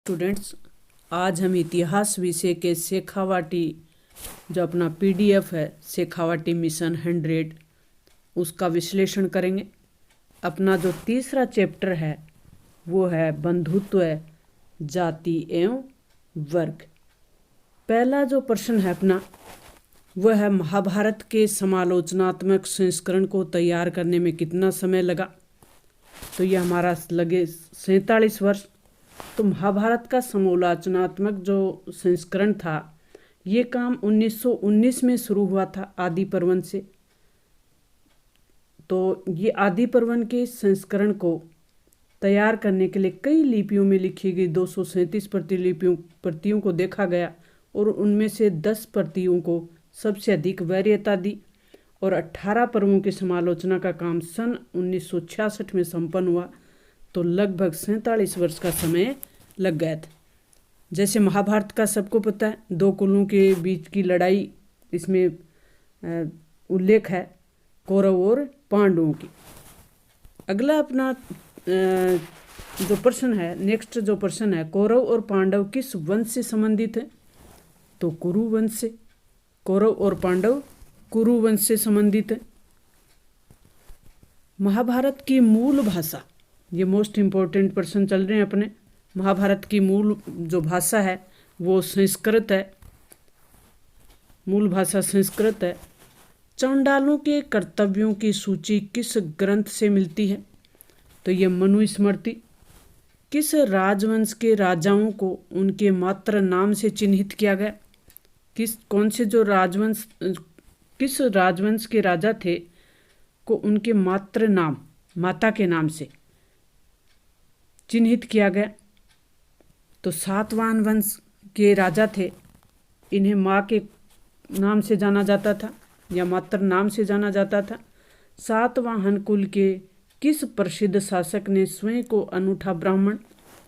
Students, आज हम इतिहास विषय के शेखावाटी जो अपना पीडीएफ है शेखावाटी मिशन 100 उसका विश्लेषण करेंगे। अपना जो तीसरा चैप्टर है वो है बंधुत्व, जाति एवं वर्ग। पहला जो प्रश्न है अपना वह है महाभारत के समालोचनात्मक संस्करण को तैयार करने में कितना समय लगा। तो यह हमारा लगे 47 वर्ष। तो महाभारत का समालोचनात्मक जो संस्करण था ये काम 1919 में शुरू हुआ था आदि पर्वन से। तो ये आदि पर्वन के संस्करण को तैयार करने के लिए कई लिपियों में लिखी गई 237 प्रतियों को देखा गया और उनमें से 10 प्रतियों को सबसे अधिक वरीयता दी और 18 पर्वों की समालोचना का काम सन 1966 में संपन्न हुआ। तो लगभग 47 वर्ष का समय लग गया था। जैसे महाभारत का सबको पता है, दो कुलों के बीच की लड़ाई, इसमें उल्लेख है कौरव और पांडवों की। अगला अपना जो प्रश्न है, नेक्स्ट जो प्रश्न है, कौरव और पांडव किस वंश से संबंधित है। तो कुरु वंश से। कौरव और पांडव कुरु वंश से संबंधित है। महाभारत की मूल भाषा, ये मोस्ट इम्पोर्टेंट प्रश्न चल रहे हैं अपने। महाभारत की मूल जो भाषा है वो संस्कृत है, मूल भाषा संस्कृत है। चांडालों के कर्तव्यों की सूची किस ग्रंथ से मिलती है। तो ये मनुस्मृति। किस राजवंश के राजाओं को उनके मात्र नाम से चिन्हित किया गया। किस राजवंश के राजा थे को उनके मात्र नाम, माता के नाम से चिन्हित किया गया। तो सातवाहन वंश के राजा थे, इन्हें माँ के नाम से जाना जाता था या मात्र नाम से जाना जाता था। सातवाहन कुल के किस प्रसिद्ध शासक ने स्वयं को अनूठा ब्राह्मण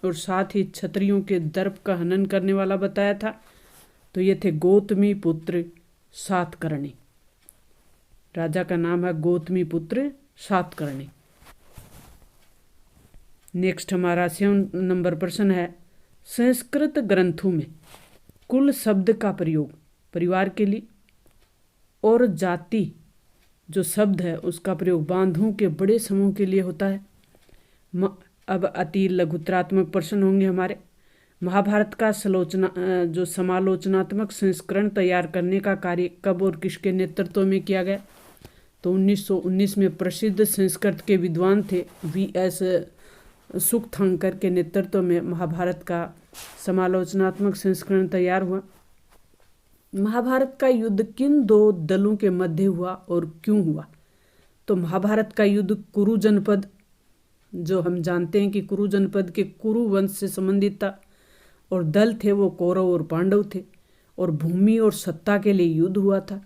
और साथ ही क्षत्रियों के दर्प का हनन करने वाला बताया था। तो ये थे गौतमी पुत्र सातकर्णी। राजा का नाम है गौतमी पुत्र सातकर्णी। नेक्स्ट हमारा 7 नंबर प्रश्न है, संस्कृत ग्रंथों में कुल शब्द का प्रयोग परिवार के लिए और जाति जो शब्द है उसका प्रयोग बांधों के बड़े समूह के लिए होता है। अब अति लघुत्रात्मक प्रश्न होंगे हमारे। महाभारत का जो समालोचनात्मक संस्करण तैयार करने का कार्य कब और किसके नेतृत्व में किया गया। तो 1919 में प्रसिद्ध संस्कृत के विद्वान थे V.S. सुकथांकर के नेतृत्व में महाभारत का समालोचनात्मक संस्करण तैयार हुआ। महाभारत का युद्ध किन दो दलों के मध्य हुआ और क्यों हुआ। तो महाभारत का युद्ध कुरु जनपद, जो हम जानते हैं कि कुरु जनपद के कुरु वंश से संबंधित था, और दल थे वो कौरव और पांडव थे, और भूमि और सत्ता के लिए युद्ध हुआ था।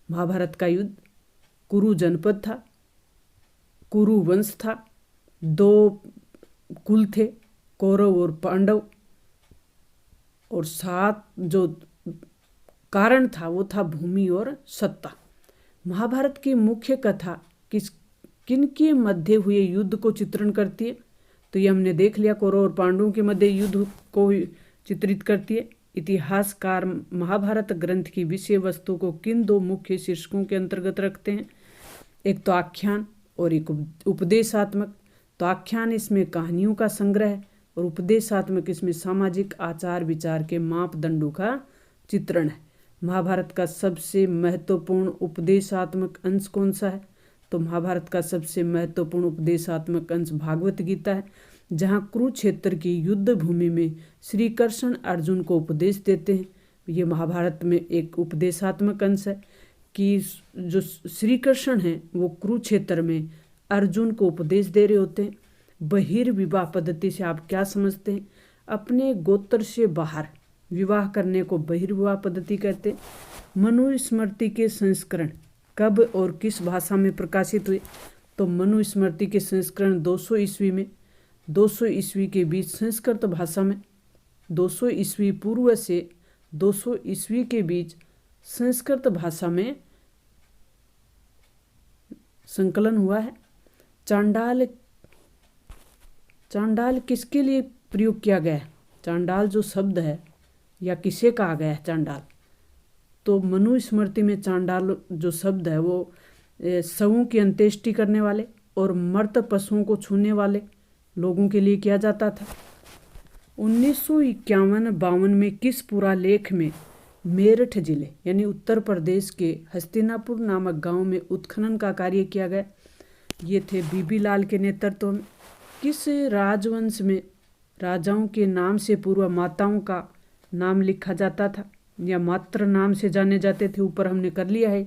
महाभारत का युद्ध कुरु जनपद था, कुरु वंश था, दो कुल थे कौरव और पांडव, और सात जो कारण था वो था भूमि और सत्ता। महाभारत की मुख्य कथा किन के मध्य हुए युद्ध को चित्रण करती है। तो ये हमने देख लिया, कौरव और पांडवों के मध्य युद्ध को चित्रित करती है। इतिहासकार महाभारत ग्रंथ की विषय वस्तु को किन दो मुख्य शीर्षकों के अंतर्गत रखते हैं। एक तो आख्यान और एक उपदेशात्मक। तो आख्यान इसमें कहानियों का संग्रह है और उपदेशात्मक इसमें सामाजिक आचार विचार के मापदंडों का चित्रण है। महाभारत का सबसे महत्वपूर्ण उपदेशात्मक अंश कौन सा है। तो महाभारत का सबसे महत्वपूर्ण उपदेशात्मक अंश भागवत गीता है, जहाँ कुरुक्षेत्र की युद्ध भूमि में श्री कृष्ण अर्जुन को उपदेश देते हैं। ये महाभारत में एक उपदेशात्मक अंश है कि जो श्री कृष्ण हैं वो कुरुक्षेत्र में अर्जुन को उपदेश दे रहे होते हैं। बहिर्विवाह पद्धति से आप क्या समझते हैं। अपने गोत्र से बाहर विवाह करने को बहिर्विवाह पद्धति कहते हैं। मनुस्मृति के संस्करण कब और किस भाषा में प्रकाशित हुए। तो मनुस्मृति के संस्करण 200 ईस्वी में, 200 ईस्वी के बीच संस्कृत भाषा में, 200 ईस्वी पूर्व से 200 ईस्वी के बीच संस्कृत भाषा में संकलन हुआ है। चांडाल किसके लिए प्रयोग किया गया है। चांडाल जो शब्द है या किसे कहा गया है चांडाल, तो मनुस्मृति में चांडाल जो शब्द है वो शवों की अंत्येष्टि करने वाले और मृत पशुओं को छूने वाले लोगों के लिए किया जाता था। 1951-52 में किस पुरालेख में मेरठ जिले यानी उत्तर प्रदेश के हस्तिनापुर नामक गांव में उत्खनन का कार्य किया गया? ये थे बीबी लाल के नेतृत्व में। किस राजवंश में राजाओं के नाम से पूर्व माताओं का नाम लिखा जाता था या मात्र नाम से जाने जाते थे? ऊपर हमने कर लिया है।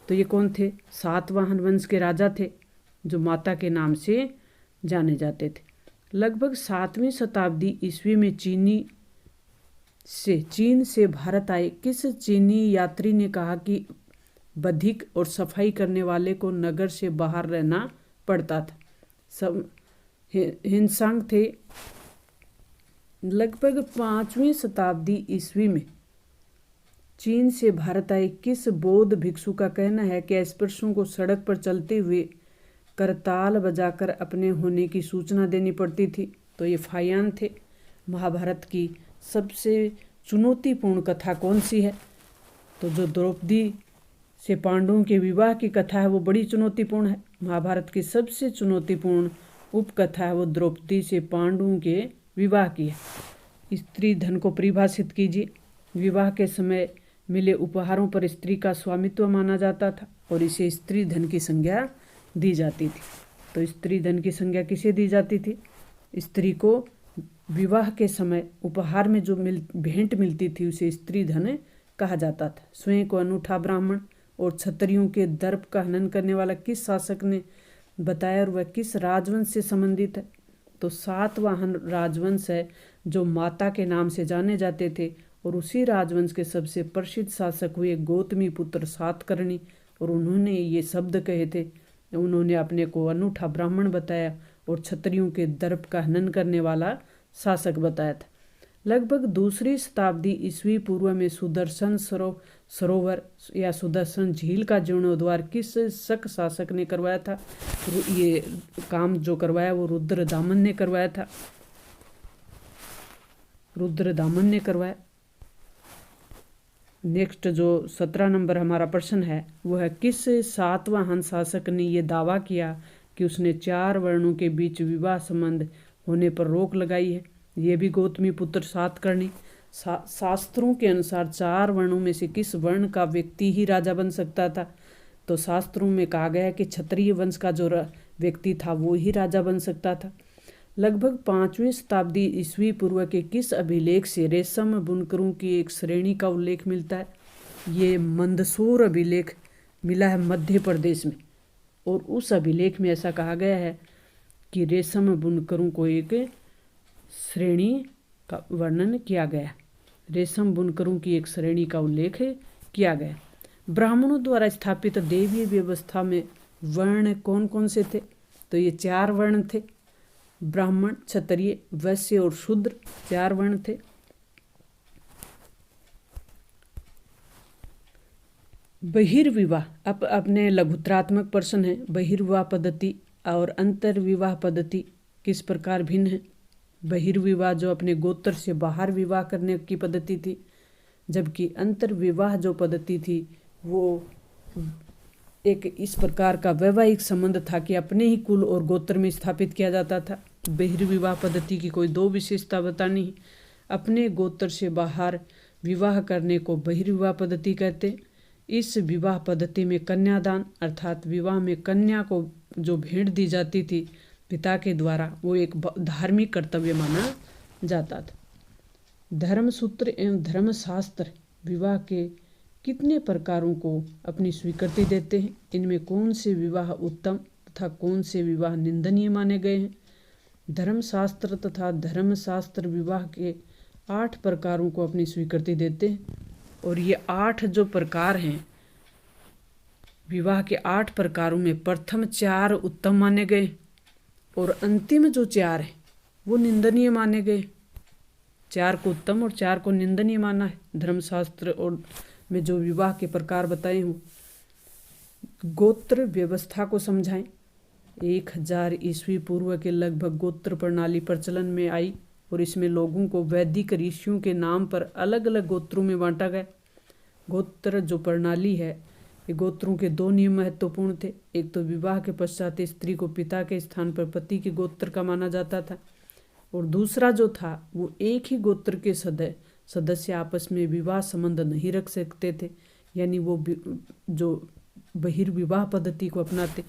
तो ये कौन थे? सातवाहन वंश के राजा थे जो माता के नाम से जाने जाते थे। लगभग 7वीं शताब्दी ईस्वी में चीन से भारत आए किस चीनी यात्री ने कहा कि बधिक और सफाई करने वाले को नगर से बाहर रहना पड़ता था? सब हिंसांग थे। लगभग 5वीं शताब्दी ईस्वी में चीन से भारत आए किस बौद्ध भिक्षु का कहना है कि अस्पृश्यों को सड़क पर चलते हुए करताल बजाकर अपने होने की सूचना देनी पड़ती थी? तो ये फायान थे। महाभारत की सबसे चुनौतीपूर्ण कथा कौन सी है? तो जो द्रौपदी से पांडवों के विवाह की कथा है वो बड़ी चुनौतीपूर्ण है। महाभारत की सबसे चुनौतीपूर्ण उपकथा है वो द्रौपदी से पांडवों के विवाह की है। स्त्री धन को परिभाषित कीजिए। विवाह के समय मिले उपहारों पर स्त्री का स्वामित्व माना जाता था और इसे स्त्री धन की संज्ञा दी जाती थी। तो स्त्री धन की संज्ञा किसे दी जाती थी? स्त्री को विवाह के समय उपहार में जो भेंट मिलती थी उसे स्त्री धन कहा जाता था। स्वयं को अनूठा ब्राह्मण और क्षत्रियों के दर्प का हनन करने वाला किस शासक ने बताया और वह किस राजवंश से संबंधित है? तो सातवाहन राजवंश है जो माता के नाम से जाने जाते थे और उसी राजवंश के सबसे प्रसिद्ध शासक हुए गौतमी पुत्र सातकर्णी और उन्होंने ये शब्द कहे थे। उन्होंने अपने को अनूठा ब्राह्मण बताया और क्षत्रियों के दर्प का हनन करने वाला शासक बताया था। लगभग 2री शताब्दी ईस्वी पूर्व में सुदर्शन सरोवर या सुदर्शन झील का जीर्णोद्धार किस शक शासक ने करवाया था? ये काम जो करवाया वो रुद्रदामन ने करवाया था। रुद्रदामन ने करवाया। नेक्स्ट जो 17 नंबर हमारा प्रश्न है वो है किस सातवाहन शासक ने ये दावा किया कि उसने 4 वर्णों के बीच विवाह संबंध होने पर रोक लगाई है? ये भी गौतमी पुत्र सातकर्णी। शास्त्रों के अनुसार 4 वर्णों में से किस वर्ण का व्यक्ति ही राजा बन सकता था? तो शास्त्रों में कहा गया है कि क्षत्रिय वंश का जो व्यक्ति था वो ही राजा बन सकता था। लगभग 5वीं शताब्दी ईस्वी पूर्व के किस अभिलेख से रेशम बुनकरों की एक श्रेणी का उल्लेख मिलता है? ये मंदसौर अभिलेख मिला है मध्य प्रदेश में और उस अभिलेख में ऐसा कहा गया है कि रेशम बुनकरों को एक श्रेणी का वर्णन किया गया। रेशम बुनकरों की एक श्रेणी का उल्लेख किया गया। ब्राह्मणों द्वारा स्थापित देवीय व्यवस्था में वर्ण कौन कौन से थे? तो ये 4 वर्ण थे। ब्राह्मण, क्षत्रिय, वैश्य और शूद्र 4 वर्ण थे। बहिर्विवाह अपने लघुत्रात्मक प्रश्न है। बहिर्विवाह पद्धति और अंतर्विवाह पद्धति किस प्रकार भिन्न है? बहिर्विवाह जो अपने गोत्र से बाहर विवाह करने की पद्धति थी, जबकि अंतर्विवाह जो पद्धति थी वो एक इस प्रकार का वैवाहिक संबंध था कि अपने ही कुल और गोत्र में स्थापित किया जाता था। बहिर्विवाह पद्धति की कोई 2 विशेषता बतानी है। अपने गोत्र से बाहर विवाह करने को बहिर्विवाह पद्धति कहते हैं। इस विवाह पद्धति में कन्यादान अर्थात विवाह में कन्या को जो भेंट दी जाती थी पिता के द्वारा वो एक धार्मिक कर्तव्य माना जाता था। धर्मसूत्र एवं धर्मशास्त्र विवाह के कितने प्रकारों को अपनी स्वीकृति देते हैं? इनमें कौन से विवाह उत्तम तथा कौन से विवाह निंदनीय माने गए हैं? धर्मशास्त्र तथा धर्मशास्त्र विवाह के 8 प्रकारों को अपनी स्वीकृति देते हैं और ये 8 जो प्रकार हैं विवाह के 8 प्रकारों में प्रथम 4 उत्तम माने गए और अंतिम जो 4 हैं वो निंदनीय माने गए। 4 को उत्तम और 4 को निंदनीय माना है। धर्मशास्त्र और में जो विवाह के प्रकार बताए हूँ। गोत्र व्यवस्था को समझाएं। 1000 ईस्वी पूर्व के लगभग गोत्र प्रणाली प्रचलन में आई और इसमें लोगों को वैदिक ऋषियों के नाम पर अलग अलग गोत्रों में बांटा गया। गोत्र जो प्रणाली है, ये गोत्रों के दो नियम महत्वपूर्ण थे। एक तो विवाह के पश्चात स्त्री को पिता के स्थान पर पति के गोत्र का माना जाता था, और दूसरा जो था वो एक ही गोत्र के सदस्य आपस में विवाह संबंध नहीं रख सकते थे, यानी वो जो बहिर्विवाह पद्धति को अपनाते।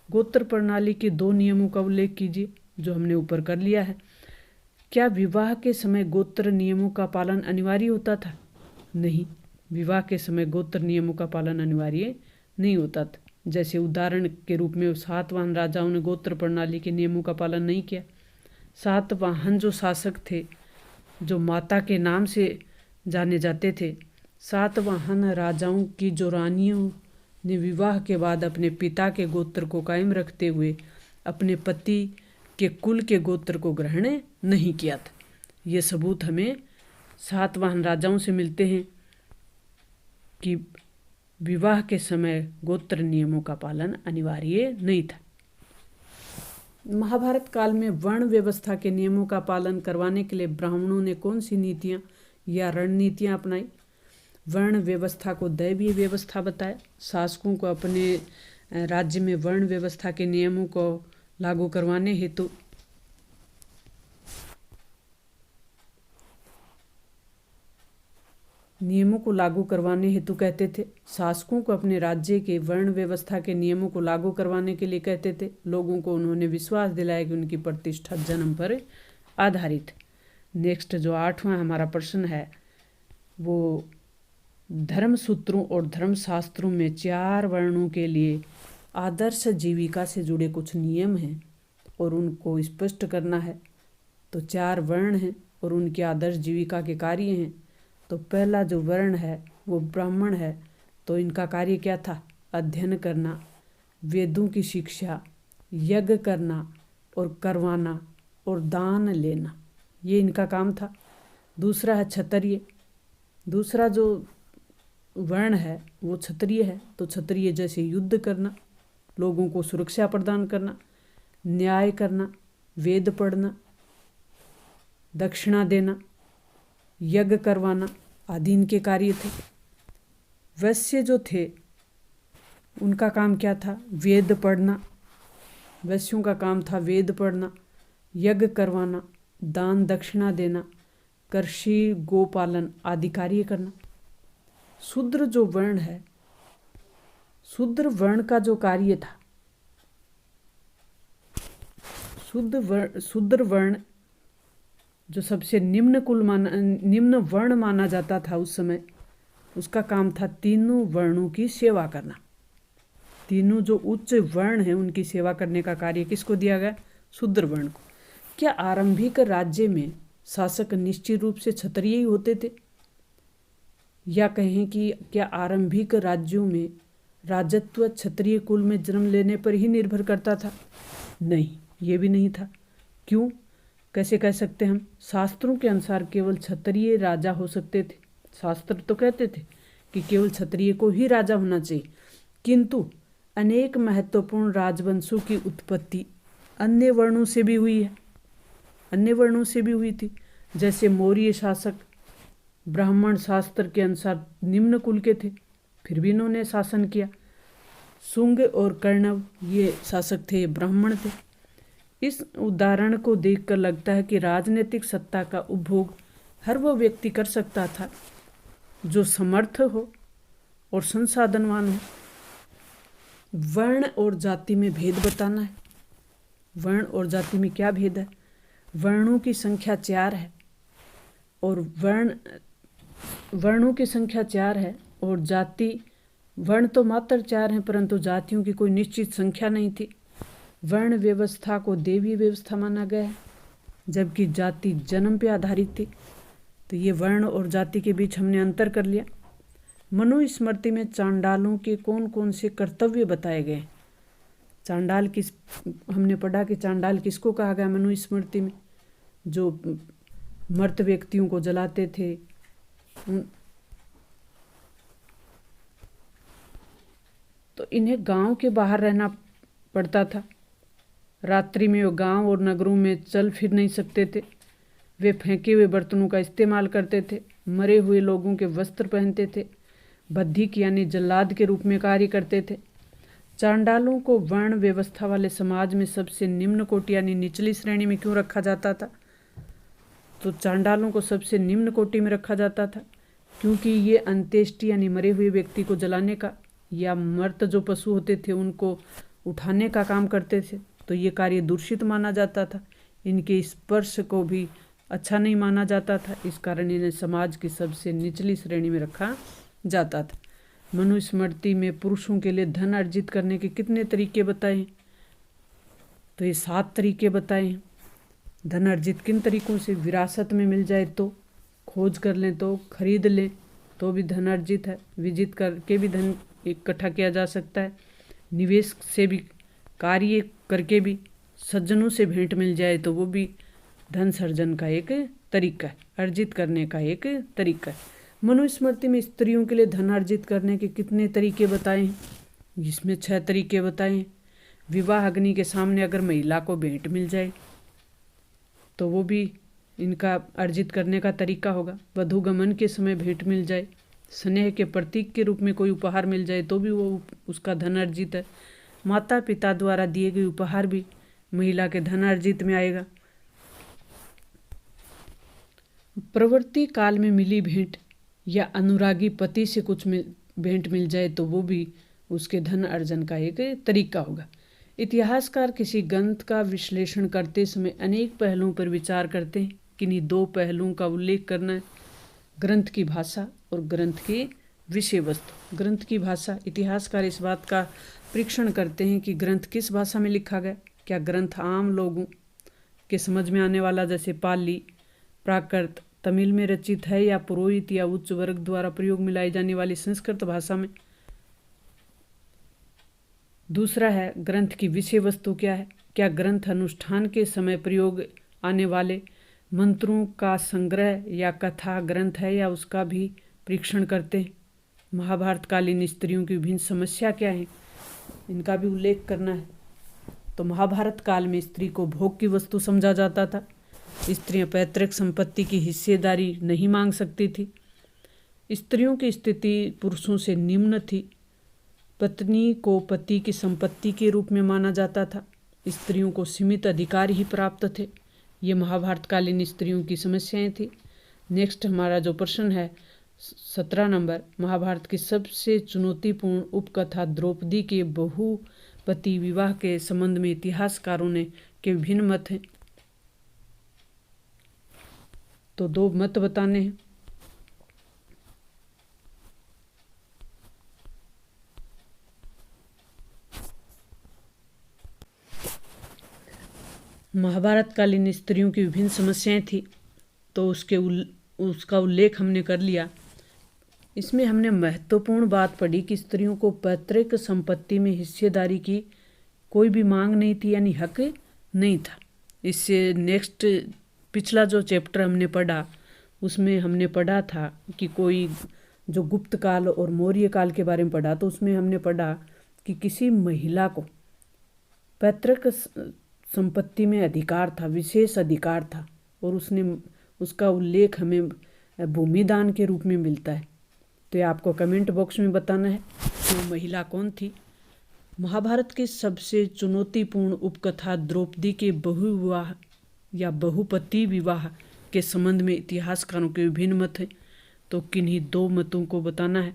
गोत्र प्रणाली के दो नियमों का उल्लेख कीजिए जो हमने ऊपर कर लिया है। क्या विवाह के समय गोत्र नियमों का पालन अनिवार्य होता था? नहीं, विवाह के समय गोत्र नियमों का पालन अनिवार्य नहीं होता था। जैसे उदाहरण के रूप में सातवाहन राजाओं ने गोत्र प्रणाली के नियमों का पालन नहीं किया। सातवाहन जो शासक थे, जो माता के नाम से जाने जाते थे, सातवाहन राजाओं की जो रानियों ने विवाह के बाद अपने पिता के गोत्र को कायम रखते हुए अपने पति के कुल के गोत्र को ग्रहण नहीं किया था। ये सबूत हमें सातवाहन राजाओं से मिलते हैं कि विवाह के समय गोत्र नियमों का पालन अनिवार्य नहीं था। महाभारत काल में वर्ण व्यवस्था के नियमों का पालन करवाने के लिए ब्राह्मणों ने कौन सी नीतियाँ या रणनीतियाँ अपनाई? वर्ण व्यवस्था को दैवीय व्यवस्था बताया। शासकों को अपने राज्य में वर्ण व्यवस्था के नियमों को लागू करवाने हेतु कहते थे। शासकों को अपने राज्य के वर्ण व्यवस्था के नियमों को लागू करवाने के लिए कहते थे। लोगों को उन्होंने विश्वास दिलाया कि उनकी प्रतिष्ठा जन्म पर आधारित। नेक्स्ट जो 8वां हमारा प्रश्न है वो धर्म सूत्रों और धर्मशास्त्रों में 4 वर्णों के लिए आदर्श जीविका से जुड़े कुछ नियम हैं और उनको स्पष्ट करना है। तो 4 वर्ण हैं और उनकी आदर्श जीविका के कार्य हैं। तो पहला जो वर्ण है वो ब्राह्मण है। तो इनका कार्य क्या था? अध्ययन करना, वेदों की शिक्षा, यज्ञ करना और करवाना और दान लेना, ये इनका काम था। दूसरा है क्षत्रिय। दूसरा जो वर्ण है वो क्षत्रिय है। तो क्षत्रिय जैसे युद्ध करना, लोगों को सुरक्षा प्रदान करना, न्याय करना, वेद पढ़ना, दक्षिणा देना, यज्ञ करवाना आदि इनके कार्य थे। वैश्य जो थे उनका काम क्या था? वेद पढ़ना। वैश्यों का काम था वेद पढ़ना, यज्ञ करवाना, दान दक्षिणा देना, कृषि गोपालन आदि कार्य करना। शूद्र जो वर्ण है, शूद्र वर्ण का जो कार्य था, शूद्र वर्ण जो सबसे निम्न वर्ण माना जाता था उस समय, उसका काम था तीनों वर्णों की सेवा करना। तीनों जो उच्च वर्ण हैं उनकी सेवा करने का कार्य किसको दिया गया? शूद्र वर्ण को। क्या आरंभिक राज्य में शासक निश्चित रूप से क्षत्रिय ही होते थे? या कहें कि क्या आरंभिक राज्यों में राजत्व क्षत्रिय कुल में जन्म लेने पर ही निर्भर करता था? नहीं, ये भी नहीं था। क्यों? कैसे कह सकते हम? शास्त्रों के अनुसार केवल क्षत्रिय राजा हो सकते थे। शास्त्र तो कहते थे कि केवल क्षत्रिय को ही राजा होना चाहिए, किंतु अनेक महत्वपूर्ण राजवंशों की उत्पत्ति अन्य वर्णों से भी हुई है, अन्य वर्णों से भी हुई थी। जैसे मौर्य शासक ब्राह्मण शास्त्र के अनुसार निम्न कुल के थे, फिर भी इन्होंने शासन किया। शुंग और कर्णव ये शासक थे, ये ब्राह्मण थे। इस उदाहरण को देखकर लगता है कि राजनीतिक सत्ता का उपभोग हर वो व्यक्ति कर सकता था जो समर्थ हो और संसाधनवान हो। वर्ण और जाति में भेद बताना है। वर्ण और जाति में क्या भेद है? वर्णों की संख्या 4 है और वर्णों की संख्या 4 है और जाति, वर्ण तो मात्र 4 हैं परंतु जातियों की कोई निश्चित संख्या नहीं थी। वर्ण व्यवस्था को देवी व्यवस्था माना गया है, जबकि जाति जन्म पे आधारित थी। तो ये वर्ण और जाति के बीच हमने अंतर कर लिया। मनुस्मृति में चांडालों के कौन कौन से कर्तव्य बताए गए? चांडाल किस, हमने पढ़ा कि चांडाल किसको कहा गया मनुस्मृति में? जो मृत व्यक्तियों को जलाते थे, तो इन्हें गांव के बाहर रहना पड़ता था। रात्रि में वो गांव और नगरों में चल फिर नहीं सकते थे। वे फेंके हुए बर्तनों का इस्तेमाल करते थे, मरे हुए लोगों के वस्त्र पहनते थे, बद्धिक यानी जल्लाद के रूप में कार्य करते थे। चांडालों को वर्ण व्यवस्था वाले समाज में सबसे निम्न कोटि यानी निचली श्रेणी में क्यों रखा जाता था? तो चांडालों को सबसे निम्न कोटि में रखा जाता था क्योंकि ये अंत्येष्टि यानी मरे हुए व्यक्ति को जलाने का या मृत जो पशु होते थे उनको उठाने का काम करते थे, तो ये कार्य दूषित माना जाता था। इनके स्पर्श को भी अच्छा नहीं माना जाता था, इस कारण इन्हें समाज की सबसे निचली श्रेणी में रखा जाता था। मनुस्मृति में पुरुषों के लिए धन अर्जित करने के कितने तरीके बताए? तो ये 7 तरीके बताए हैं। धन अर्जित किन तरीकों से? विरासत में मिल जाए तो, खोज कर लें तो, खरीद लें तो भी धन अर्जित है, विजित करके भी धन इकट्ठा किया जा सकता है, निवेश से भी, कार्य करके भी, सज्जनों से भेंट मिल जाए तो वो भी धन सर्जन का एक तरीका है, अर्जित करने का एक तरीका है। मनुस्मृति में स्त्रियों के लिए धन अर्जित करने के कितने तरीके बताए हैं? इसमें 6 तरीके बताए हैं। विवाह अग्नि के सामने अगर महिला को भेंट मिल जाए तो वो भी इनका अर्जित करने का तरीका होगा। वधूगमन के समय भेंट मिल जाए, स्नेह के प्रतीक के रूप में कोई उपहार मिल जाए तो भी वो उसका धन अर्जित है। माता पिता द्वारा दिए गए उपहार भी महिला के धन अर्जित में आएगा। प्रवृत्ति काल में मिली भेंट या अनुरागी पति से कुछ भेंट मिल जाए तो वो भी उसके धन अर्जन का एक तरीका होगा। इतिहासकार किसी ग्रंथ का विश्लेषण करते समय अनेक पहलुओं पर विचार करते हैं। किन्हीं 2 पहलुओं का उल्लेख करना है, ग्रंथ की भाषा और ग्रंथ की विषय वस्तु। ग्रंथ की भाषा, इतिहासकार इस बात का परीक्षण करते हैं कि ग्रंथ किस भाषा में लिखा गया। क्या ग्रंथ आम लोगों के समझ में आने वाला जैसे पाली, प्राकृत, तमिल में रचित है या पुरोहित या उच्च वर्ग द्वारा प्रयोग में लाई जाने वाली संस्कृत भाषा में। दूसरा है ग्रंथ की विषय वस्तु क्या है, क्या ग्रंथ अनुष्ठान के समय प्रयोग आने वाले मंत्रों का संग्रह या कथा ग्रंथ है या उसका भी परीक्षण करते हैं। महाभारत कालीन स्त्रियों की विभिन्न समस्या क्या है, इनका भी उल्लेख करना है। तो महाभारत काल में स्त्री को भोग की वस्तु समझा जाता था। स्त्रियां पैतृक संपत्ति की हिस्सेदारी नहीं मांग सकती थी। स्त्रियों की स्थिति पुरुषों से निम्न थी। पत्नी को पति की संपत्ति के रूप में माना जाता था। स्त्रियों को सीमित अधिकार ही प्राप्त थे। ये महाभारत कालीन स्त्रियों की समस्याएं थी। नेक्स्ट हमारा जो प्रश्न है 17 नंबर, महाभारत की सबसे चुनौतीपूर्ण उपकथा द्रौपदी के बहुपति विवाह के संबंध में इतिहासकारों ने के विभिन्न मत हैं। तो 2 मत बताने हैं। महाभारत कालीन स्त्रियों की विभिन्न समस्याएं थी, तो उसका उल्लेख हमने कर लिया। इसमें हमने महत्वपूर्ण बात पढ़ी कि स्त्रियों को पैतृक संपत्ति में हिस्सेदारी की कोई भी मांग नहीं थी, यानी हक नहीं था। इससे नेक्स्ट पिछला जो चैप्टर हमने पढ़ा उसमें हमने पढ़ा था कि कोई जो गुप्त काल और मौर्य काल के बारे में पढ़ा, तो उसमें हमने पढ़ा कि किसी महिला को पैतृक संपत्ति में अधिकार था, विशेष अधिकार था, और उसका उल्लेख हमें भूमिदान के रूप में मिलता है। तो ये आपको कमेंट बॉक्स में बताना है कि वो महिला कौन थी। महाभारत की सबसे चुनौतीपूर्ण उपकथा द्रौपदी के बहुविवाह या बहुपति विवाह के संबंध में इतिहासकारों के विभिन्न मत हैं। तो किन्हीं 2 मतों को बताना है।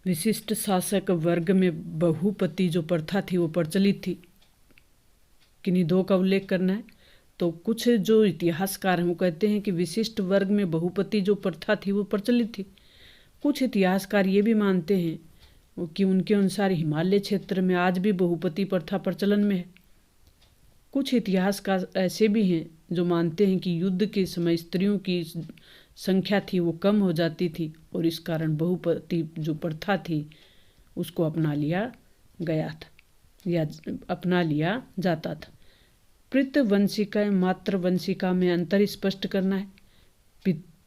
विशिष्ट शासक वर्ग में बहुपति जो प्रथा थी वो प्रचलित थी, किन्हीं 2 का उल्लेख करना है। तो कुछ जो इतिहासकार हैं वो कहते हैं कि विशिष्ट वर्ग में बहुपति जो प्रथा थी वो प्रचलित थी। कुछ इतिहासकार ये भी मानते हैं कि उनके अनुसार हिमालय क्षेत्र में आज भी बहुपति प्रथा प्रचलन में है। कुछ इतिहासकार ऐसे भी हैं जो मानते हैं कि युद्ध के समय स्त्रियों की संख्या थी वो कम हो जाती थी और इस कारण बहुपति जो प्रथा थी उसको अपना लिया गया था या अपना लिया जाता था। पितृवंशिका मातृवंशिका में अंतर स्पष्ट करना है।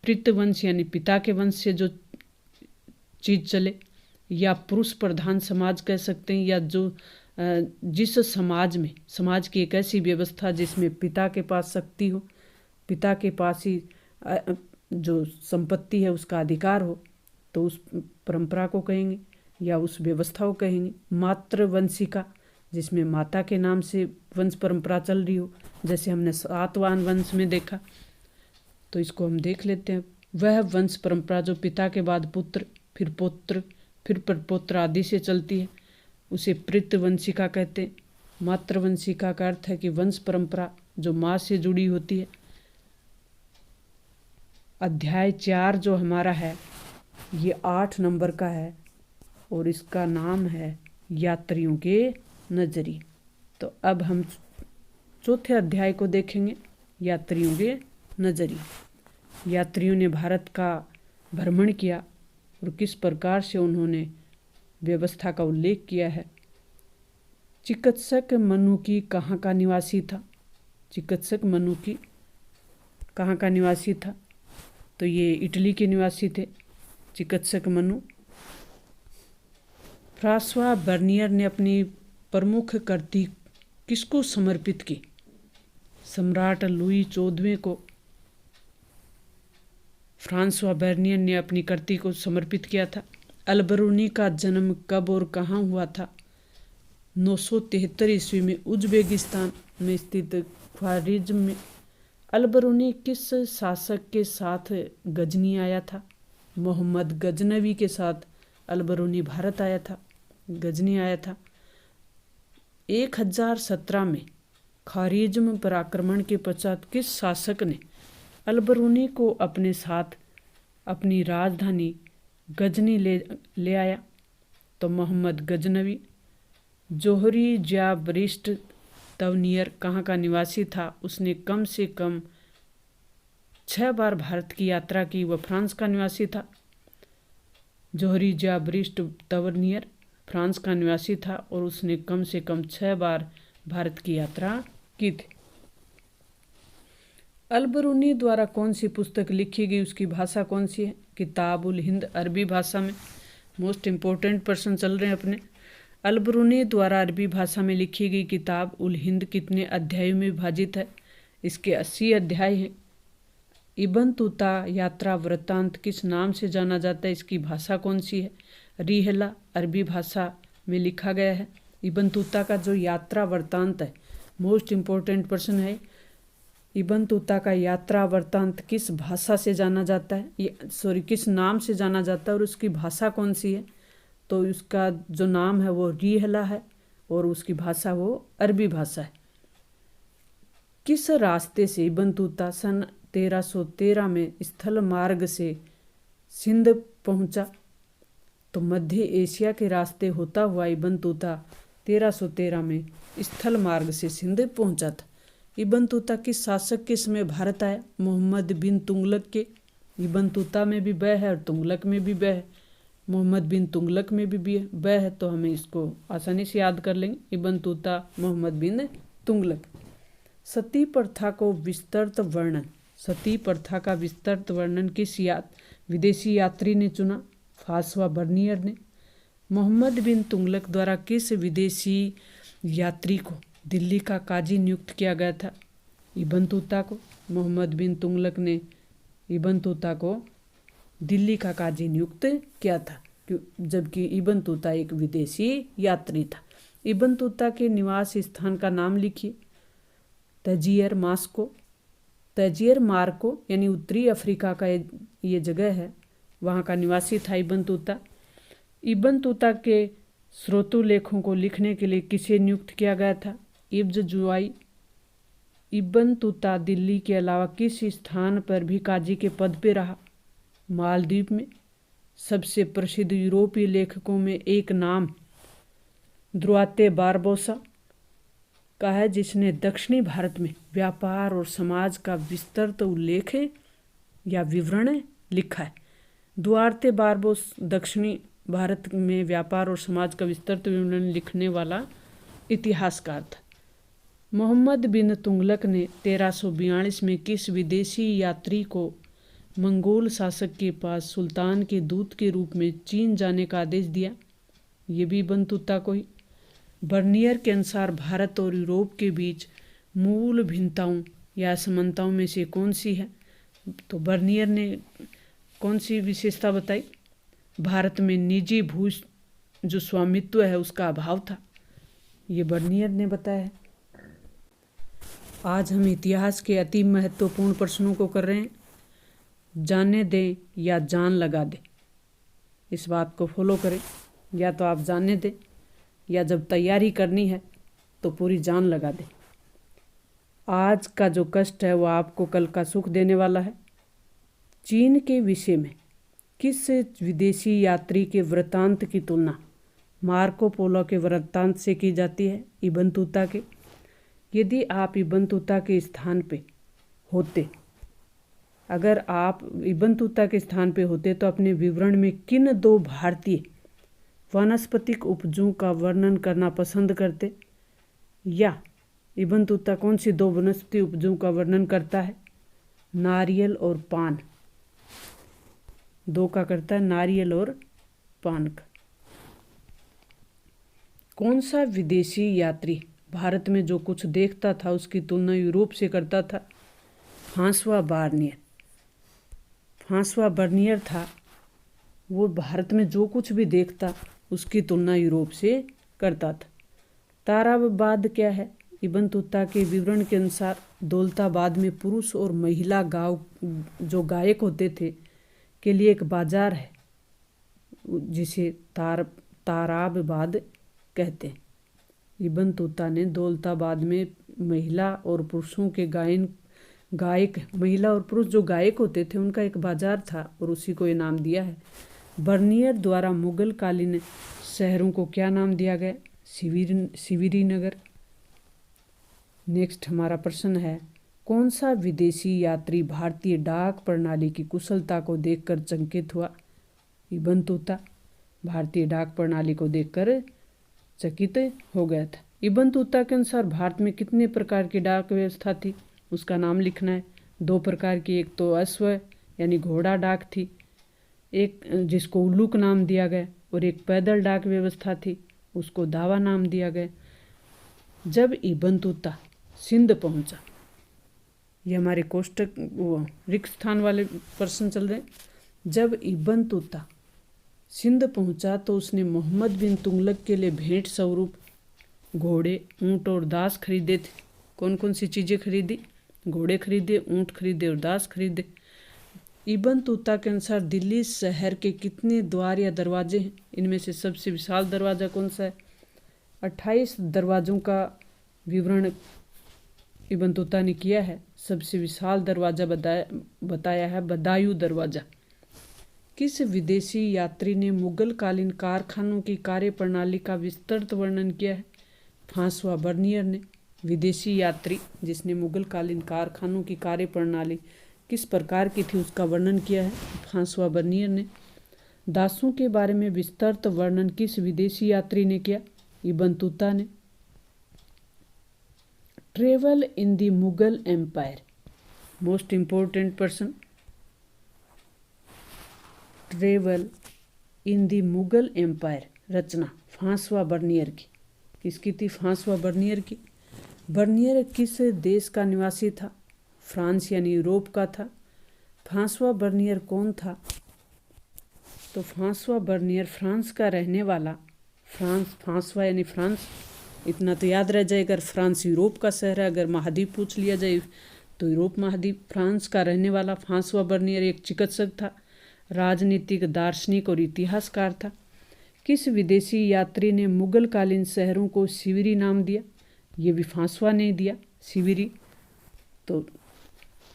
पितृवंश यानी पिता के वंश से जो चीज चले, या पुरुष प्रधान समाज कह सकते हैं, या जो जिस समाज की एक ऐसी व्यवस्था जिसमें पिता के पास शक्ति हो, पिता के पास ही जो संपत्ति है उसका अधिकार हो तो उस परंपरा को कहेंगे या उस व्यवस्था को कहेंगे। मातृवंशिका, जिसमें माता के नाम से वंश परंपरा चल रही हो, जैसे हमने सातवाहन वंश में देखा, तो इसको हम देख लेते हैं। वह वंश परंपरा जो पिता के बाद पुत्र, फिर पौत्र, फिर प्रपौत्र आदि से चलती है, उसे पितृवंशिका कहते हैं। मातृवंशिका का अर्थ है कि वंश परंपरा जो माँ से जुड़ी होती है। अध्याय 4 जो हमारा है ये 8 नंबर का है और इसका नाम है यात्रियों के नजरिए। तो अब हम चौथे अध्याय को देखेंगे, यात्रियों के नजरिए। यात्रियों ने भारत का भ्रमण किया और किस प्रकार से उन्होंने व्यवस्था का उल्लेख किया है। चिकित्सक मनुकी कहाँ का निवासी था? चिकित्सक मनुकी कहाँ का निवासी था? तो ये इटली के निवासी थे चिकित्सक मनु। फ्रांसवा बर्नियर ने अपनी प्रमुख कृति किसको समर्पित की? सम्राट लुई 14वें को फ्रांसवा बर्नियर ने अपनी कृति को समर्पित किया था। अलबरूनी का जन्म कब और कहाँ हुआ था? 973 ईस्वी में उज्बेकिस्तान में स्थित ख्वारिज्म में। अलबरूनी किस शासक के साथ गजनी आया था? मोहम्मद गजनवी के साथ अलबरूनी भारत आया था, गजनी आया था। 1017 में ख्वारिज्म पर आक्रमण के पश्चात किस शासक ने अलबरूनी को अपने साथ अपनी राजधानी गजनी ले आया? तो मोहम्मद गजनवी। जोहरी जाबरिस्ट तवनियर कहाँ का निवासी था? उसने कम से कम 6 बार भारत की यात्रा की, वह फ्रांस का निवासी था। जोहरी जाबरिस्ट तवनियर फ्रांस का निवासी था और उसने कम से कम 6 बार भारत की यात्रा की थी। अलबरूनी द्वारा कौन सी पुस्तक लिखी गई, उसकी भाषा कौन सी है? किताब उल हिंद, अरबी भाषा में। मोस्ट इम्पोर्टेंट पर्सन चल रहे हैं अपने। अलबरूनी द्वारा अरबी भाषा में लिखी गई किताब उल हिंद कितने अध्यायों में विभाजित है? इसके 80 अध्याय हैं। इब्न तूता यात्रा वृत्तांत किस नाम से जाना जाता है? इसकी भाषा कौन सी है? रिहला, अरबी भाषा में लिखा गया है। इब्न तूता का जो यात्रा वृत्तांत है, मोस्ट इम्पोर्टेंट पर्सन है। इब्न तूता का यात्रा वृत्तांत किस भाषा से जाना जाता है, किस नाम से जाना जाता है और उसकी भाषा कौन सी है? तो उसका जो नाम है वो रिहला है और उसकी भाषा वो अरबी भाषा है। किस रास्ते से इब्न तूता सन 1313 में स्थल मार्ग से सिंध पहुंचा? तो मध्य एशिया के रास्ते होता हुआ इब्न तूता 1313 में स्थल मार्ग से सिंध पहुंचा था। इब्न तूता किस शासक के समय भारत आया? मोहम्मद बिन तुगलक के। इब्न तूता में भी ब है और तुगलक में भी ब है। मोहम्मद बिन तुगलक में भी ब है, तो हमें इसको आसानी से याद कर लेंगे। इब्न तूता मोहम्मद बिन तुगलक। सती प्रथा को विस्तृत वर्णन, सती प्रथा का विस्तृत वर्णन किस विदेशी यात्री ने चुना? फ्रांसवा बर्नियर ने। मोहम्मद बिन तुगलक द्वारा किस विदेशी यात्री को दिल्ली का काजी नियुक्त किया गया था? इब्न तूता को। मोहम्मद बिन तुगलक ने इब्न तूता को दिल्ली का काजी नियुक्त किया था, जबकि इब्न तूता एक विदेशी यात्री था। इब्न तूता के निवास स्थान का नाम लिखिए। तजियर मास्को, तजियर मार्को यानी उत्तरी अफ्रीका का ये जगह है, वहाँ का निवासी था इब्न तूता। इब्न तूता के स्रोतो लेखों को लिखने के लिए किसे नियुक्त किया गया था? इब्न जुवाई। इब्न तूता दिल्ली के अलावा किस स्थान पर भी काजी के पद पर रहा? मालदीव में। सबसे प्रसिद्ध यूरोपीय लेखकों में एक नाम दुआर्ते बारबोसा का है, जिसने दक्षिणी भारत में व्यापार और समाज का विस्तृत उल्लेख या विवरण लिखा है। दुआर्ते बारबोस दक्षिणी भारत में व्यापार और समाज का विस्तृत विवरण लिखने वाला इतिहासकार था। मोहम्मद बिन तुगलक ने 1342 में किस विदेशी यात्री को मंगोल शासक के पास सुल्तान के दूत के रूप में चीन जाने का आदेश दिया? ये भी इब्न तूता को ही। बर्नियर के अनुसार भारत और यूरोप के बीच मूल भिन्नताओं या असमानताओं में से कौन सी है? तो बर्नियर ने कौन सी विशेषता बताई? भारत में निजी भू जो स्वामित्व है उसका अभाव था, ये बर्नियर ने बताया है। आज हम इतिहास के अति महत्वपूर्ण प्रश्नों को कर रहे हैं, जाने दें या जान लगा दें। इस बात को फॉलो करें, या तो आप जाने दें या जब तैयारी करनी है तो पूरी जान लगा दें। आज का जो कष्ट है वो आपको कल का सुख देने वाला है। चीन के विषय में किस विदेशी यात्री के वृत्तांत की तुलना मार्को पोलो के वृत्तांत से की जाती है? इब्न तूता के। यदि आप इब्न तूता के स्थान पे होते, अगर आप इब्न तूता के स्थान पे होते तो अपने विवरण में किन दो भारतीय वानस्पतिक उपजों का वर्णन करना पसंद करते? या इब्न तूता कौन सी दो वनस्पति उपजों का वर्णन करता है? नारियल और पान। दो का करता है, नारियल और पान का। कौन सा विदेशी यात्री भारत में जो कुछ देखता था उसकी तुलना यूरोप से करता था? Francois Bernier. फ्रांसवा बर्नियर था, वो भारत में जो कुछ भी देखता उसकी तुलना यूरोप से करता था। ताराबाद क्या है? इब्न तूता के विवरण के अनुसार दौलताबाद में पुरुष और महिला गाँव जो गायक होते थे के लिए एक बाजार है जिसे ताराबाद कहते हैं। इब्न तूता ने दौलताबाद में महिला और पुरुषों के महिला और पुरुष जो गायक होते थे उनका एक बाजार था और उसी को ये नाम दिया है। बर्नियर द्वारा मुगल कालीन शहरों को क्या नाम दिया गया? सिविरी नगर। नेक्स्ट हमारा प्रश्न है, कौन सा विदेशी यात्री भारतीय डाक प्रणाली की कुशलता को देखकर चकित हुआ? इब्न तूता भारतीय डाक प्रणाली को देखकर चकित हो गया था। इब्न तूता के अनुसार भारत में कितने प्रकार की डाक व्यवस्था थी? उसका नाम लिखना है। दो प्रकार की, एक तो अश्व यानी घोड़ा डाक थी, एक जिसको उल्लूक नाम दिया गया, और एक पैदल डाक व्यवस्था थी, उसको दावा नाम दिया गया। जब इब्न तूता सिंध पहुंचा, ये हमारे कोष्टक वो रिक्त स्थान वाले प्रश्न चल रहे हैं। जब इब्न तूता सिंध पहुंचा तो उसने मोहम्मद बिन तुगलक के लिए भेंट स्वरूप घोड़े, ऊँट और दास खरीदे थे। कौन कौन सी चीज़ें खरीदी? घोड़े खरीदे, ऊँट खरीदे और दास खरीदे। इब्न तूता के अनुसार दिल्ली शहर के कितने द्वार या दरवाजे हैं? इनमें से सबसे विशाल दरवाज़ा कौन सा है? 28 दरवाज़ों का विवरण इब्न तूता ने किया है। सबसे विशाल दरवाज़ा बताया है बदायूं दरवाज़ा। किस विदेशी यात्री ने मुगल कालीन कारखानों की कार्यप्रणाली का विस्तृत वर्णन किया है? फ्रांसवा बर्नियर ने। विदेशी यात्री जिसने मुगल कालीन कारखानों की कार्यप्रणाली किस प्रकार की थी उसका वर्णन किया है? फ्रांसवा बर्नियर ने। दासों के बारे में विस्तृत वर्णन किस विदेशी यात्री ने किया? इब्न तूता ने। Travel in the Mughal empire, most important person. Travel in the Mughal empire रचना फ्रांसवा बर्नियर की। किसकी थी? फ्रांसवा बर्नियर की। बर्नियर किस देश का निवासी था? फ्रांस यानी यूरोप का था। फ्रांसवा बर्नियर कौन था? तो फ्रांसवा बर्नियर फ्रांस का रहने वाला, फ्रांसवा यानी फ्रांस, इतना तो याद रह जाए। अगर फ्रांस यूरोप का शहर है, अगर महाद्वीप पूछ लिया जाए तो यूरोप महाद्वीप। फ्रांस का रहने वाला फ्रांसवा बर्नियर एक चिकित्सक था, राजनीतिक, दार्शनिक और इतिहासकार था। किस विदेशी यात्री ने मुगल कालीन शहरों को सिविरी नाम दिया? ये भी फ्रांसवा ने दिया, सिविरी। तो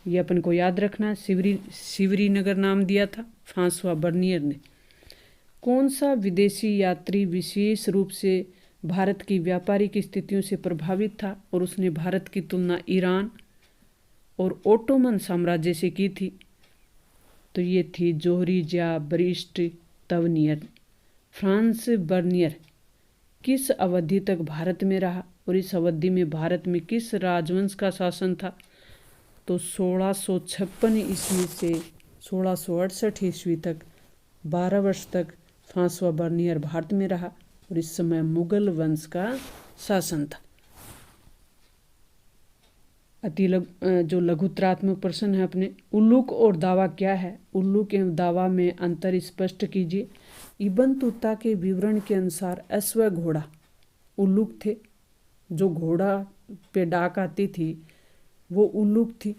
ये अपन को याद रखना है, सिविरी नगर नाम दिया था फ्रांसवा बर्नियर ने। कौन सा विदेशी यात्री विशेष रूप से भारत की व्यापारिक स्थितियों से प्रभावित था और उसने भारत की तुलना ईरान और ओटोमन साम्राज्य से की थी? तो ये थी जोहरी जा बरिस्ट तवनियर। फ्रांस बर्नियर किस अवधि तक भारत में रहा और इस अवधि में भारत में किस राजवंश का शासन था? तो 1656 ईस्वी से 1668 ईस्वी तक 12 वर्ष तक फ्रांसवा बर्नियर भारत में रहा और इस समय मुगल वंश का शासन था। जो लघुत्रात्मक प्रश्न है अपने, उल्लूक और दावा क्या है? उल्लूक एवं दावा में अंतर स्पष्ट कीजिए। इब्न तूता के विवरण के अनुसार अश्व घोड़ा उल्लूक थे। जो घोड़ा पे डाक आती थी वो उल्लूक थी,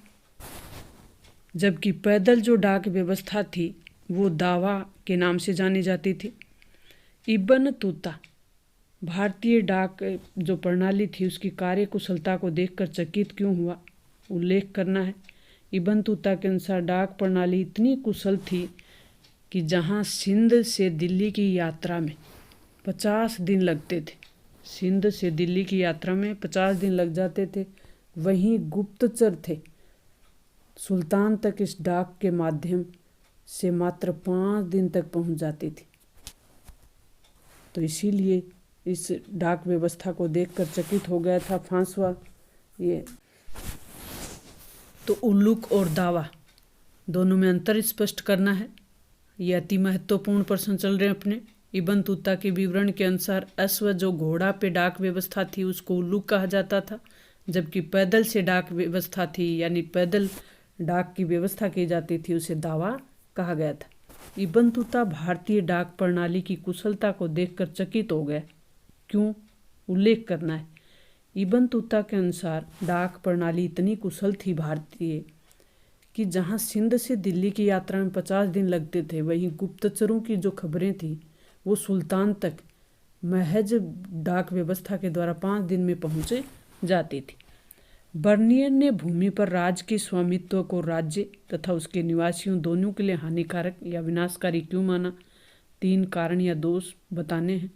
जबकि पैदल जो डाक व्यवस्था थी वो दावा के नाम से जानी जाती थी। इब्न तूता भारतीय डाक जो प्रणाली थी उसकी कार्य कुशलता को देखकर चकित क्यों हुआ? उल्लेख करना है। इब्न तूता के अनुसार डाक प्रणाली इतनी कुशल थी कि जहां सिंध से दिल्ली की यात्रा में 50 दिन लगते थे, सिंध से दिल्ली की यात्रा में 50 दिन लग जाते थे, वहीं गुप्तचर थे सुल्तान तक इस डाक के माध्यम से मात्र 5 दिन तक पहुंच जाती थी। तो इसीलिए इस डाक व्यवस्था को देखकर चकित हो गया था फ्रांसवा। ये तो उल्लूक और दावा दोनों में अंतर स्पष्ट करना है। ये अति महत्वपूर्ण प्रश्न चल रहे हैं अपने। इब्न तूता के विवरण के अनुसार अश्व जो घोड़ा पे डाक व्यवस्था थी उसको उल्लूक कहा जाता था, जबकि पैदल से डाक व्यवस्था थी यानी पैदल डाक की व्यवस्था की जाती थी उसे दावा कहा गया था। इब्न तूता भारतीय डाक प्रणाली की कुशलता को देखकर चकित हो गए। क्यों? उल्लेख करना है। इब्न तूता के अनुसार डाक प्रणाली इतनी कुशल थी भारतीय कि जहां सिंध से दिल्ली की यात्रा में 50 दिन लगते थे, वहीं गुप्तचरों की जो खबरें थी वो सुल्तान तक महज डाक व्यवस्था के द्वारा 5 दिन में पहुंचे जाती थी। बर्नियर ने भूमि पर राज के स्वामित्व को राज्य तथा उसके निवासियों दोनों के लिए हानिकारक या विनाशकारी क्यों माना? 3 कारण या दोष बताने हैं।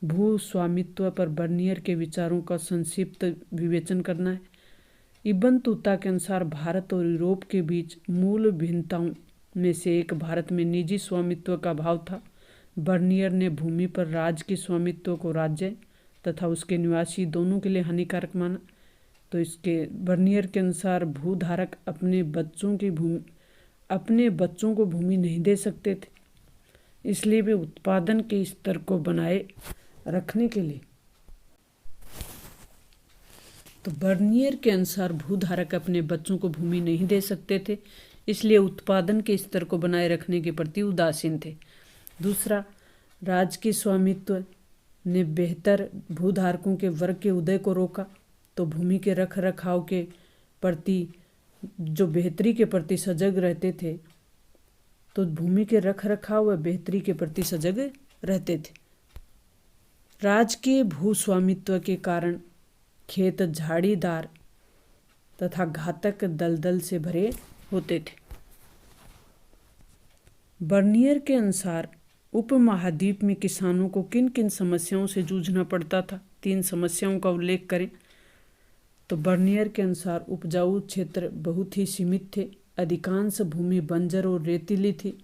भू स्वामित्व पर बर्नियर के विचारों का संक्षिप्त विवेचन करना है। इब्न तूता के अनुसार भारत और यूरोप के बीच मूल भिन्नताओं में से एक भारत में निजी स्वामित्व का भाव था। बर्नियर ने भूमि पर राज के स्वामित्व को राज्य तथा उसके निवासी दोनों के लिए हानिकारक माना। तो इसके बर्नियर के अनुसार भूधारक अपने बच्चों को भूमि नहीं दे सकते थे, इसलिए वे उत्पादन के स्तर को बनाए रखने के लिए तो बर्नियर के अनुसार भूधारक अपने बच्चों को भूमि नहीं दे सकते थे, इसलिए उत्पादन के स्तर को बनाए रखने के प्रति उदासीन थे। दूसरा, राजकीय स्वामित्व ने बेहतर भूधारकों के वर्ग के उदय को रोका। तो भूमि के रख रखाव के प्रति जो बेहतरी के प्रति सजग रहते थे, तो भूमि के रख रखाव व बेहतरी के प्रति सजग रहते थे। राजकीय भूस्वामित्व के कारण खेत झाड़ीदार तथा घातक दलदल से भरे होते थे। बर्नियर के अनुसार उपमहाद्वीप में किसानों को किन किन समस्याओं से जूझना पड़ता था? 3 समस्याओं का उल्लेख करें। तो बर्नियर के अनुसार उपजाऊ क्षेत्र बहुत ही सीमित थे, अधिकांश भूमि बंजर और रेतीली थी।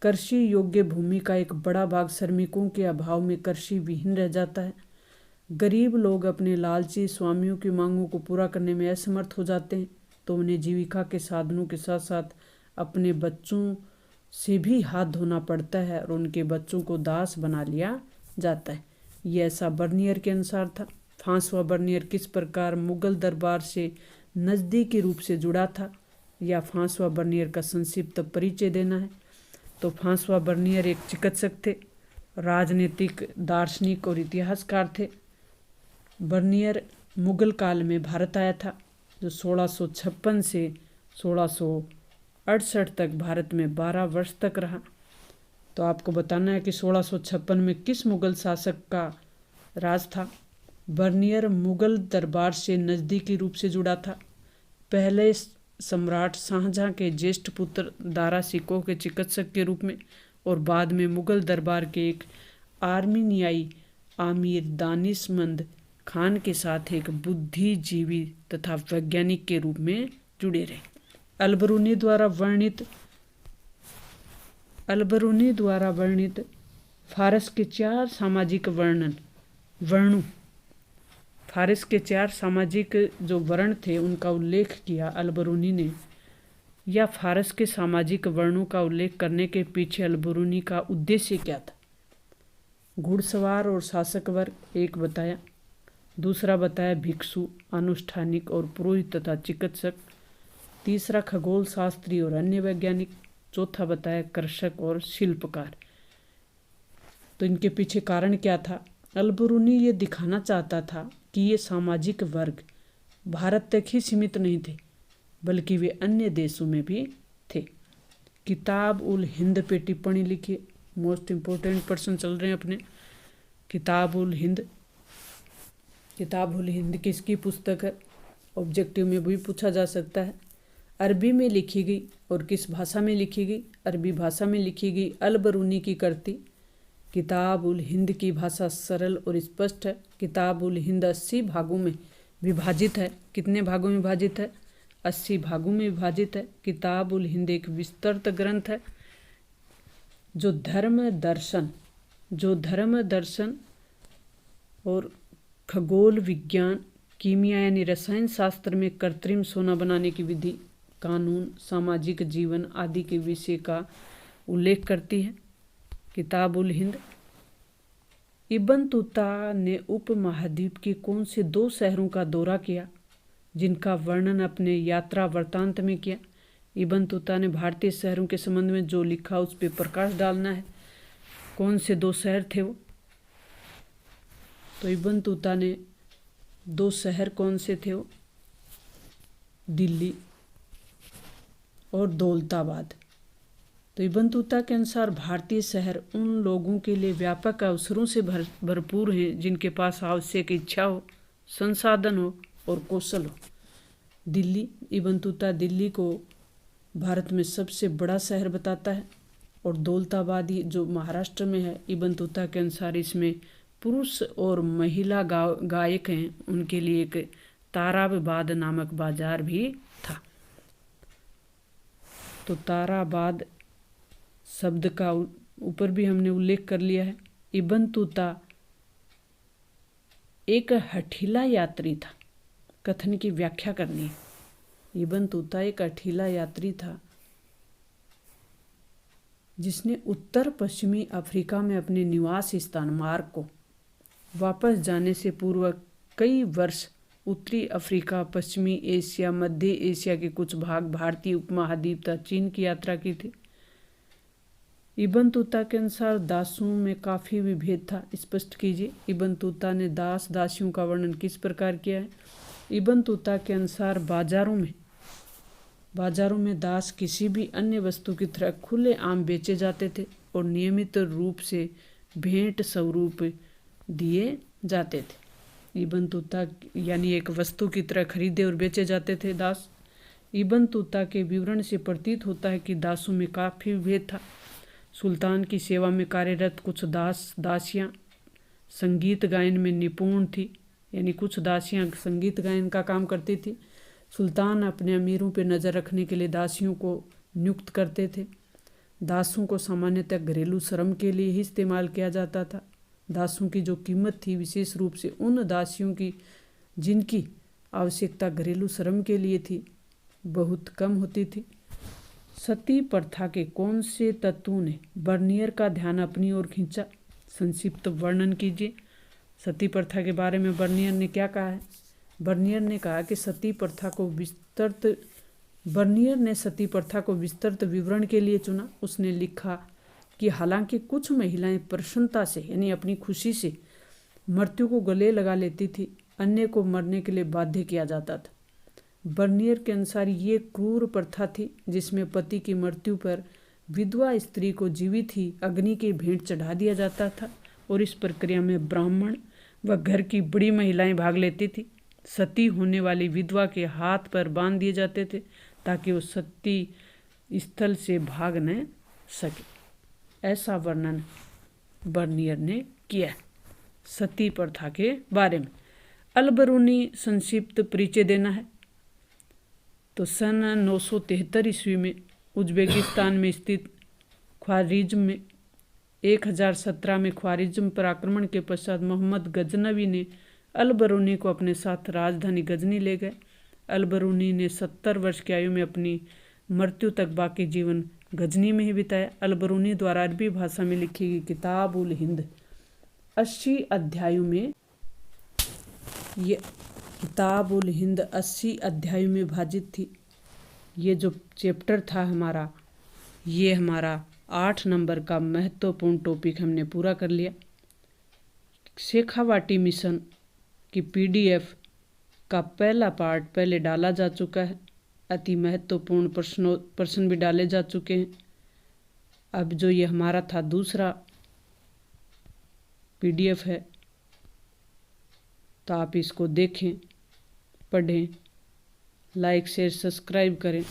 कृषि योग्य भूमि का एक बड़ा भाग श्रमिकों के अभाव में कृषि विहीन रह जाता है। गरीब लोग अपने लालची स्वामियों की मांगों को पूरा करने में असमर्थ हो जाते हैं, तो उन्हें जीविका के साधनों के साथ साथ अपने बच्चों से भी हाथ धोना पड़ता है और उनके बच्चों को दास बना लिया जाता है। ये ऐसा बर्नियर के अनुसार था। फ्रांसवा बर्नियर किस प्रकार मुगल दरबार से नज़दीकी रूप से जुड़ा था, या फ्रांसवा बर्नियर का संक्षिप्त परिचय देना है। तो फ्रांसवा बर्नियर एक चिकित्सक थे, राजनीतिक दार्शनिक और इतिहासकार थे। बर्नियर मुगल काल में भारत आया था, जो 1656 से 1668 तक भारत में 12 वर्ष तक रहा। तो आपको बताना है कि 1656 में किस मुगल शासक का राज था। बर्नियर मुगल दरबार से नज़दीकी रूप से जुड़ा था। पहले सम्राट शाहजहां के ज्येष्ठ पुत्र दारा शिकोह के चिकित्सक के रूप में और बाद में मुगल दरबार के एक आर्मीनियाई आमिर दानिशमंद खान के साथ एक बुद्धिजीवी तथा वैज्ञानिक के रूप में जुड़े रहे। अलबरूनी द्वारा वर्णित फारस के 4 सामाजिक फारस के 4 सामाजिक जो वर्ण थे उनका उल्लेख किया अलबरूनी ने। या फारस के सामाजिक वर्णों का उल्लेख करने के पीछे अलबरूनी का उद्देश्य क्या था? घुड़सवार और शासक वर्ग एक बताया, दूसरा बताया भिक्षु, अनुष्ठानिक और पुरोहित तथा चिकित्सक। तीसरा खगोल शास्त्री और अन्य वैज्ञानिक। चौथा बताया कृषक और शिल्पकार। तो इनके पीछे कारण क्या था? अल-बरूनी ये दिखाना चाहता था कि ये सामाजिक वर्ग भारत तक ही सीमित नहीं थे, बल्कि वे अन्य देशों में भी थे। किताब उल हिंद पे टिप्पणी लिखी। मोस्ट इम्पोर्टेंट पर्सन चल रहे हैं अपने। किताब उल हिंद। किताब उल हिंद किसकी पुस्तक है? ऑब्जेक्टिव में भी पूछा जा सकता है। अरबी में लिखी गई और किस भाषा में लिखी गई? अरबी भाषा में लिखी गई। अल-बरूनी की कृति किताब उल हिंद की भाषा सरल और स्पष्ट है। किताब उल हिंद 80 भागों में विभाजित है। कितने भागों में विभाजित है? 80 भागों में विभाजित है। किताब उल हिंद एक विस्तृत ग्रंथ है जो धर्म दर्शन और खगोल विज्ञान, कीमिया यानी रसायन शास्त्र में कृत्रिम सोना बनाने की विधि, कानून, सामाजिक जीवन आदि के विषय का उल्लेख करती है। किताब उल हिंद। इब्न बतूता ने उपमहाद्वीप के कौन से 2 शहरों का दौरा किया, जिनका वर्णन अपने यात्रा वृत्तांत में किया? इब्न बतूता ने भारतीय शहरों के संबंध में जो लिखा उस पर प्रकाश डालना है। कौन से 2 शहर थे वो? तो इब्न बतूता ने 2 शहर कौन से थे वो? दिल्ली और दौलताबाद। तो इब्न बतूता के अनुसार भारतीय शहर उन लोगों के लिए व्यापक अवसरों से भरपूर हैं जिनके पास आवश्यक इच्छा हो, संसाधन हो और कौशल हो। दिल्ली, इब्न बतूता दिल्ली को भारत में सबसे बड़ा शहर बताता है। और दौलताबाद जो महाराष्ट्र में है, इब्न बतूता के अनुसार इसमें पुरुष और महिला गायक हैं, उनके लिए एक ताराबाद नामक बाजार भी था। तो ताराबाद शब्द का ऊपर भी हमने उल्लेख कर लिया है। इब्न बतूता एक हठीला यात्री था। कथन की व्याख्या करनी है। इब्न बतूता एक हठीला यात्री था जिसने उत्तर पश्चिमी अफ्रीका में अपने निवास स्थान मार्ग को वापस जाने से पूर्व कई वर्ष उत्तरी अफ्रीका, पश्चिमी एशिया, मध्य एशिया के कुछ भाग, भारतीय उपमहाद्वीप तथा चीन की यात्रा की थी। इब्न बतूता के अनुसार दासों में काफ़ी विभेद था। स्पष्ट कीजिए, इब्न बतूता ने दास दासियों का वर्णन किस प्रकार किया है? इब्न बतूता के अनुसार बाजारों में दास किसी भी अन्य वस्तु की तरह खुले आम बेचे जाते थे और नियमित रूप से भेंट स्वरूप दिए जाते थे। इब्न बतूता यानी एक वस्तु की तरह खरीदे और बेचे जाते थे दास। इब्न बतूता के विवरण से प्रतीत होता है कि दासों में काफ़ी विभेद था। सुल्तान की सेवा में कार्यरत कुछ दासियां संगीत गायन में निपुण थी, यानी कुछ दासियां संगीत गायन का काम करती थी। सुल्तान अपने अमीरों पर नज़र रखने के लिए दासियों को नियुक्त करते थे। दासों को सामान्यतः घरेलू श्रम के लिए ही इस्तेमाल किया जाता था। दासों की जो कीमत थी विशेष रूप से उन दासियों की जिनकी आवश्यकता घरेलू श्रम के लिए थी, बहुत कम होती थी। सती प्रथा के कौन से तत्वों ने बर्नियर का ध्यान अपनी ओर खींचा? संक्षिप्त वर्णन कीजिए। सती प्रथा के बारे में बर्नियर ने क्या कहा है? बर्नियर ने कहा कि बर्नियर ने सती प्रथा को विस्तृत विवरण के लिए चुना। उसने लिखा कि हालांकि कुछ महिलाएं प्रसन्नता से यानी अपनी खुशी से मृत्यु को गले लगा लेती थी, अन्य को मरने के लिए बाध्य किया जाता था। बर्नियर के अनुसार ये क्रूर प्रथा थी जिसमें पति की मृत्यु पर विधवा स्त्री को जीवित ही अग्नि की भेंट चढ़ा दिया जाता था और इस प्रक्रिया में ब्राह्मण व घर की बड़ी महिलाएं भाग लेती थी। सती होने वाली विधवा के हाथ पर बांध दिए जाते थे ताकि वो सती स्थल से भाग न सके। ऐसा वर्णन बर्नियर ने किया सती प्रथा के बारे में। अल-बरूनी संक्षिप्त परिचय देना है तो सन 973 ईस्वी में उज्बेकिस्तान में स्थित ख्वारिज्म में 1017 में ख्वारिज्म पर आक्रमण के पश्चात मोहम्मद गजनवी ने अल-बरूनी को अपने साथ राजधानी गजनी ले गए। अल-बरूनी ने 70 वर्ष की आयु में अपनी मृत्यु तक बाकी जीवन गजनी में ही बिताया। अल-बरूनी द्वारा अरबी भाषा में लिखी गई किताब उल हिंद 80 अध्यायों में ये किताबुल हिंद 80 अध्यायों में विभाजित थी। ये जो चैप्टर था हमारा, ये हमारा 8 नंबर का महत्वपूर्ण टॉपिक हमने पूरा कर लिया। शेखावाटी मिशन की PDF का पहला पार्ट पहले डाला जा चुका है। अति महत्वपूर्ण प्रश्न भी डाले जा चुके हैं। अब जो ये हमारा था दूसरा PDF है, तो आप इसको देखें, पढ़ें, लाइक शेयर सब्सक्राइब करें।